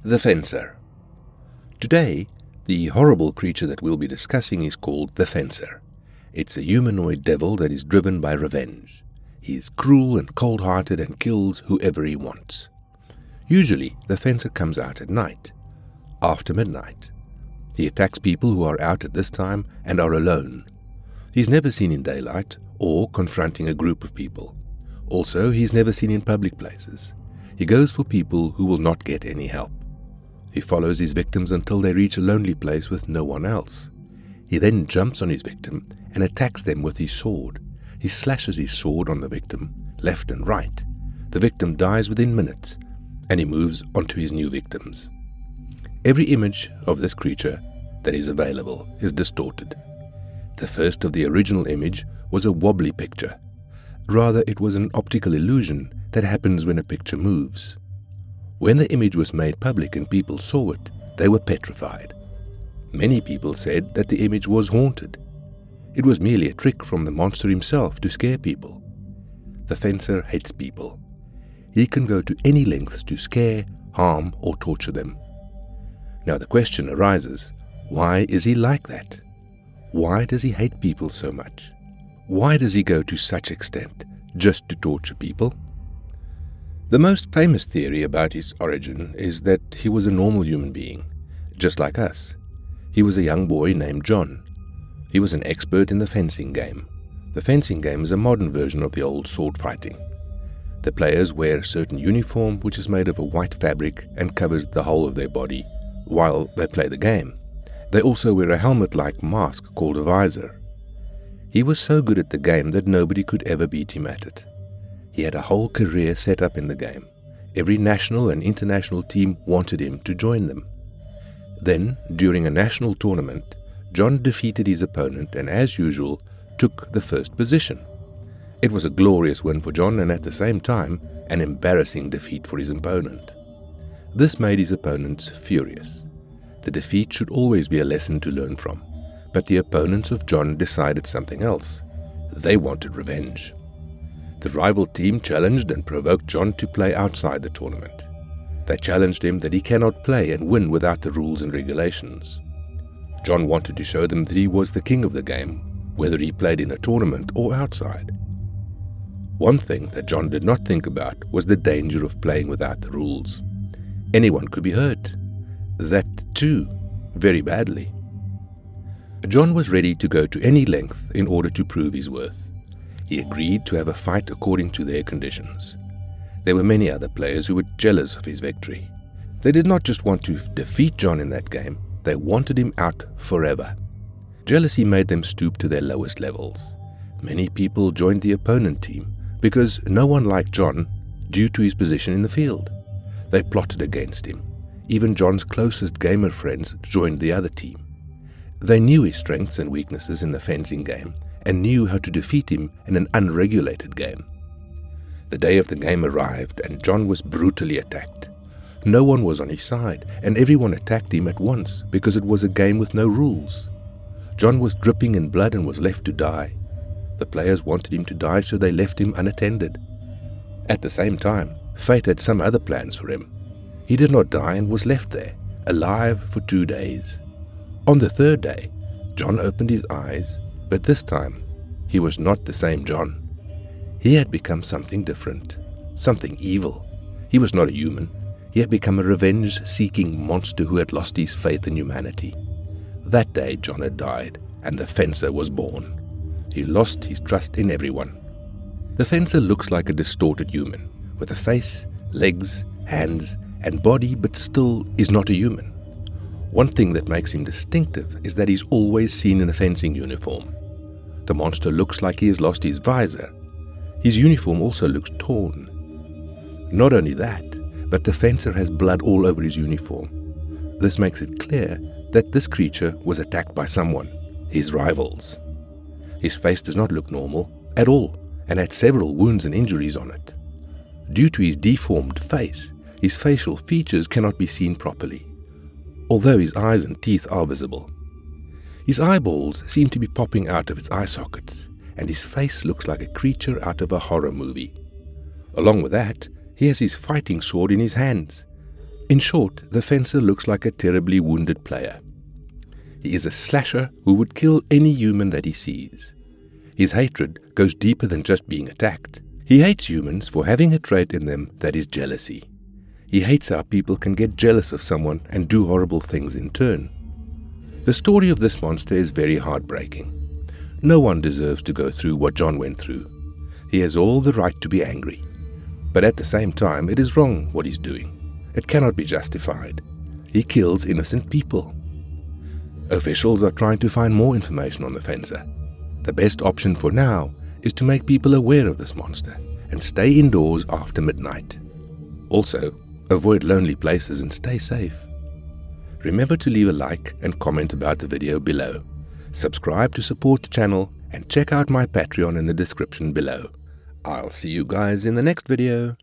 The Fencer. Today, the horrible creature that we'll be discussing is called the Fencer. It's a humanoid devil that is driven by revenge. He is cruel and cold-hearted and kills whoever he wants. Usually, the Fencer comes out at night, after midnight. He attacks people who are out at this time and are alone. He's never seen in daylight or confronting a group of people. Also, he's never seen in public places. He goes for people who will not get any help. He follows his victims until they reach a lonely place with no one else. He then jumps on his victim and attacks them with his sword. He slashes his sword on the victim, left and right. The victim dies within minutes, and he moves on to his new victims. Every image of this creature that is available is distorted. The first of the original image was a wobbly picture. Rather, it was an optical illusion that happens when a picture moves. When the image was made public and people saw it, they were petrified. Many people said that the image was haunted. It was merely a trick from the monster himself to scare people. The Fencer hates people. He can go to any lengths to scare, harm, or torture them. Now the question arises, why is he like that? Why does he hate people so much? Why does he go to such extent just to torture people? The most famous theory about his origin is that he was a normal human being, just like us. He was a young boy named John. He was an expert in the fencing game. The fencing game is a modern version of the old sword fighting. The players wear a certain uniform which is made of a white fabric and covers the whole of their body while they play the game. They also wear a helmet-like mask called a visor. He was so good at the game that nobody could ever beat him at it. He had a whole career set up in the game. Every national and international team wanted him to join them. Then, during a national tournament, John defeated his opponent and, as usual, took the first position. It was a glorious win for John and at the same time, an embarrassing defeat for his opponent. This made his opponents furious. The defeat should always be a lesson to learn from, but the opponents of John decided something else. They wanted revenge. The rival team challenged and provoked John to play outside the tournament. They challenged him that he cannot play and win without the rules and regulations. John wanted to show them that he was the king of the game, whether he played in a tournament or outside. One thing that John did not think about was the danger of playing without the rules. Anyone could be hurt. That too, very badly. John was ready to go to any length in order to prove his worth. He agreed to have a fight according to their conditions. There were many other players who were jealous of his victory. They did not just want to defeat John in that game, they wanted him out forever. Jealousy made them stoop to their lowest levels. Many people joined the opponent team because no one liked John due to his position in the field. They plotted against him. Even John's closest gamer friends joined the other team. They knew his strengths and weaknesses in the fencing game and knew how to defeat him in an unregulated game. The day of the game arrived and John was brutally attacked. No one was on his side and everyone attacked him at once because it was a game with no rules. John was dripping in blood and was left to die. The players wanted him to die, so they left him unattended. At the same time, fate had some other plans for him. He did not die and was left there, alive for 2 days. On the 3rd day, John opened his eyes, but this time, he was not the same John. He had become something different, something evil. He was not a human. He had become a revenge-seeking monster who had lost his faith in humanity. That day, John had died, and the Fencer was born. He lost his trust in everyone. The Fencer looks like a distorted human, with a face, legs, hands, and body, but still is not a human. One thing that makes him distinctive is that he's always seen in a fencing uniform. The monster looks like he has lost his visor. His uniform also looks torn. Not only that, but the Fencer has blood all over his uniform. This makes it clear that this creature was attacked by someone, his rivals. His face does not look normal at all and had several wounds and injuries on it. Due to his deformed face, his facial features cannot be seen properly, although his eyes and teeth are visible. His eyeballs seem to be popping out of its eye sockets, and his face looks like a creature out of a horror movie. Along with that, he has his fighting sword in his hands. In short, the Fencer looks like a terribly wounded player. He is a slasher who would kill any human that he sees. His hatred goes deeper than just being attacked. He hates humans for having a trait in them that is jealousy. He hates how people can get jealous of someone and do horrible things in turn. The story of this monster is very heartbreaking. No one deserves to go through what John went through. He has all the right to be angry. But at the same time, it is wrong what he's doing. It cannot be justified. He kills innocent people. Officials are trying to find more information on the Fencer. The best option for now is to make people aware of this monster and stay indoors after midnight. Also, avoid lonely places and stay safe. Remember to leave a like and comment about the video below. Subscribe to support the channel and check out my Patreon in the description below. I'll see you guys in the next video.